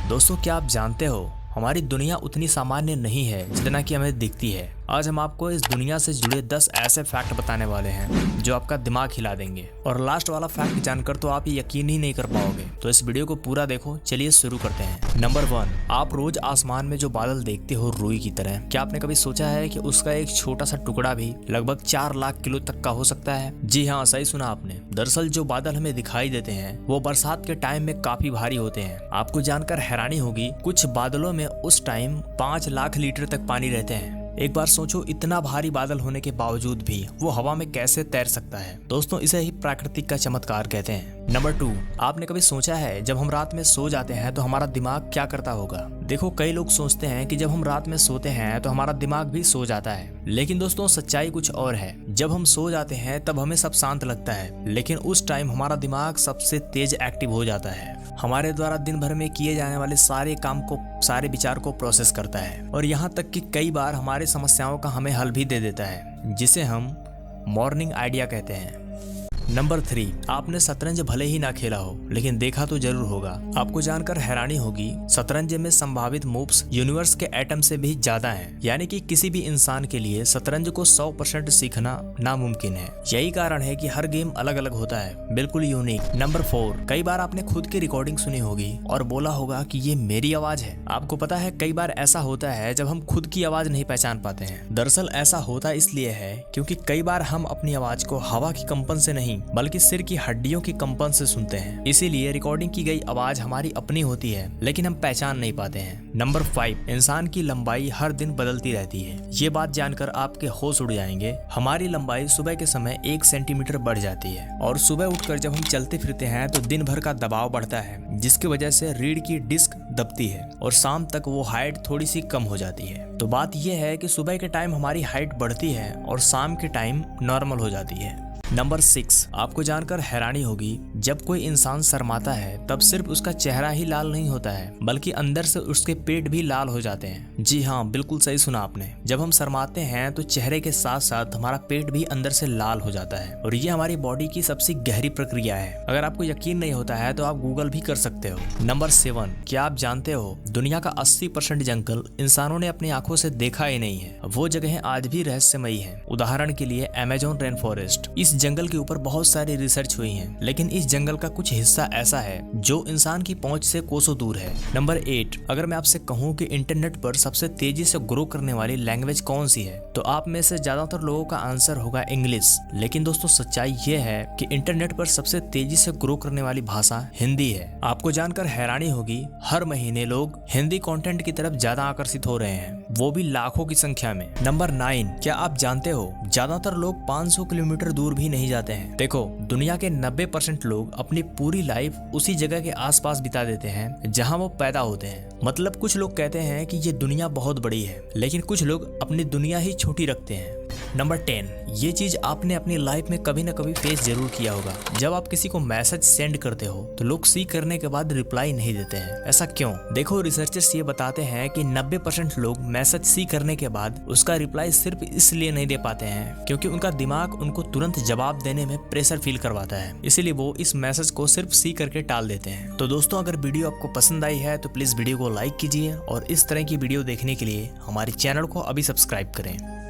दोस्तों, क्या आप जानते हो हमारी दुनिया उतनी सामान्य नहीं है जितना कि हमें दिखती है। आज हम आपको इस दुनिया से जुड़े 10 ऐसे फैक्ट बताने वाले हैं जो आपका दिमाग हिला देंगे। और लास्ट वाला फैक्ट जानकर तो आप ये यकीन ही नहीं कर पाओगे। तो इस वीडियो को पूरा देखो। चलिए शुरू करते हैं। नंबर 1, आप रोज आसमान में जो बादल देखते हो रुई की तरह, क्या आपने कभी सोचा है कि उसका एक छोटा सा टुकड़ा भी लगभग 4 लाख किलो तक का हो सकता है? जी हाँ, सही सुना आपने। दरअसल जो बादल हमें दिखाई देते हैं वो बरसात के टाइम में काफी भारी होते हैं। आपको जानकर हैरानी होगी, कुछ बादलों में उस टाइम 5 लाख लीटर तक पानी रहते हैं। एक बार सोचो, इतना भारी बादल होने के बावजूद भी वो हवा में कैसे तैर सकता है। दोस्तों, इसे ही प्राकृतिक का चमत्कार कहते हैं। नंबर 2, आपने कभी सोचा है जब हम रात में सो जाते हैं तो हमारा दिमाग क्या करता होगा? देखो, कई लोग सोचते हैं कि जब हम रात में सोते हैं तो हमारा दिमाग भी सो जाता है, लेकिन दोस्तों सच्चाई कुछ और है। जब हम सो जाते हैं तब हमें सब शांत लगता है, लेकिन उस टाइम हमारा दिमाग सबसे तेज एक्टिव हो जाता है। हमारे द्वारा दिन भर में किए जाने वाले सारे काम को, सारे विचार को प्रोसेस करता है, और यहाँ तक कि कई बार हमारे समस्याओं का हमें हल भी दे देता है, जिसे हम मॉर्निंग आइडिया कहते हैं। नंबर 3, आपने शतरंज भले ही ना खेला हो लेकिन देखा तो जरूर होगा। आपको जानकर हैरानी होगी, शतरंज में संभावित मूव्स यूनिवर्स के एटम से भी ज्यादा हैं। यानी कि किसी भी इंसान के लिए शतरंज को 100% सीखना नामुमकिन है। यही कारण है कि हर गेम अलग अलग होता है, बिल्कुल यूनिक। नंबर 4, कई बार आपने खुद की रिकॉर्डिंग सुनी होगी और बोला होगा कि ये मेरी आवाज है। आपको पता है, कई बार ऐसा होता है जब हम खुद की आवाज नहीं पहचान पाते हैं। दरअसल ऐसा होता इसलिए है क्योंकि कई बार हम अपनी आवाज को हवा की कंपन से नहीं बल्कि सिर की हड्डियों की कंपन से सुनते हैं। इसीलिए रिकॉर्डिंग की गई आवाज हमारी अपनी होती है, लेकिन हम पहचान नहीं पाते हैं। नंबर 5, इंसान की लंबाई हर दिन बदलती रहती है। ये बात जानकर आपके होश उड़ जाएंगे। हमारी लंबाई सुबह के समय 1 सेंटीमीटर बढ़ जाती है, और सुबह उठकर जब हम चलते फिरते हैं तो दिन भर का दबाव बढ़ता है, जिसकी वजह से रीढ़ की डिस्क दबती है और शाम तक वो हाइट थोड़ी सी कम हो जाती है। तो बात यह है कि सुबह के टाइम हमारी हाइट बढ़ती है और शाम के टाइम नॉर्मल हो जाती है। नंबर 6, आपको जानकर हैरानी होगी, जब कोई इंसान शर्माता है तब सिर्फ उसका चेहरा ही लाल नहीं होता है, बल्कि अंदर से उसके पेट भी लाल हो जाते हैं। जी हाँ, बिल्कुल सही सुना आपने। जब हम शर्माते हैं तो चेहरे के साथ साथ हमारा पेट भी अंदर से लाल हो जाता है, और ये हमारी बॉडी की सबसे गहरी प्रक्रिया है। अगर आपको यकीन नहीं होता है तो आप गूगल भी कर सकते हो। नंबर 7, क्या आप जानते हो दुनिया का 80% जंगल इंसानों ने अपनी आंखों से देखा ही नहीं है। वो जगह आज भी रहस्यमयी है। उदाहरण के लिए अमेज़न रेन फॉरेस्ट। इस जंगल के ऊपर बहुत सारी रिसर्च हुई है, लेकिन इस जंगल का कुछ हिस्सा ऐसा है जो इंसान की पहुंच से कोसों दूर है। नंबर 8, अगर मैं आपसे कहूं कि इंटरनेट पर सबसे तेजी से ग्रो करने वाली लैंग्वेज कौन सी है, तो आप में से ज्यादातर लोगों का आंसर होगा इंग्लिश। लेकिन दोस्तों सच्चाई ये है कि इंटरनेट पर सबसे तेजी से ग्रो करने वाली भाषा हिंदी है। आपको जानकर हैरानी होगी, हर महीने लोग हिंदी कंटेंट की तरफ ज्यादा आकर्षित हो रहे हैं, वो भी लाखों की संख्या में। नंबर 9, क्या आप जानते हो ज्यादातर लोग 500 किलोमीटर दूर भी नहीं जाते हैं। देखो, दुनिया के 90% लोग अपनी पूरी लाइफ उसी जगह के आसपास बिता देते हैं जहां वो पैदा होते हैं। मतलब कुछ लोग कहते हैं कि ये दुनिया बहुत बड़ी है, लेकिन कुछ लोग अपनी दुनिया ही छोटी रखते हैं। नंबर 10, ये चीज आपने अपनी लाइफ में कभी न कभी फेस जरूर किया होगा। जब आप किसी को मैसेज सेंड करते हो तो लोग सी करने के बाद रिप्लाई नहीं देते हैं। ऐसा क्यों? देखो, रिसर्चर्स ये बताते हैं कि 90% लोग मैसेज सी करने के बाद उसका रिप्लाई सिर्फ इसलिए नहीं दे पाते हैं क्योंकि उनका दिमाग उनको तुरंत जवाब देने में प्रेशर फील करवाता है। इसीलिए वो इस मैसेज को सिर्फ सी करके टाल देते हैं। तो दोस्तों, अगर वीडियो आपको पसंद आई है तो प्लीज वीडियो को लाइक कीजिए, और इस तरह की वीडियो देखने के लिए हमारे चैनल को अभी सब्सक्राइब करें।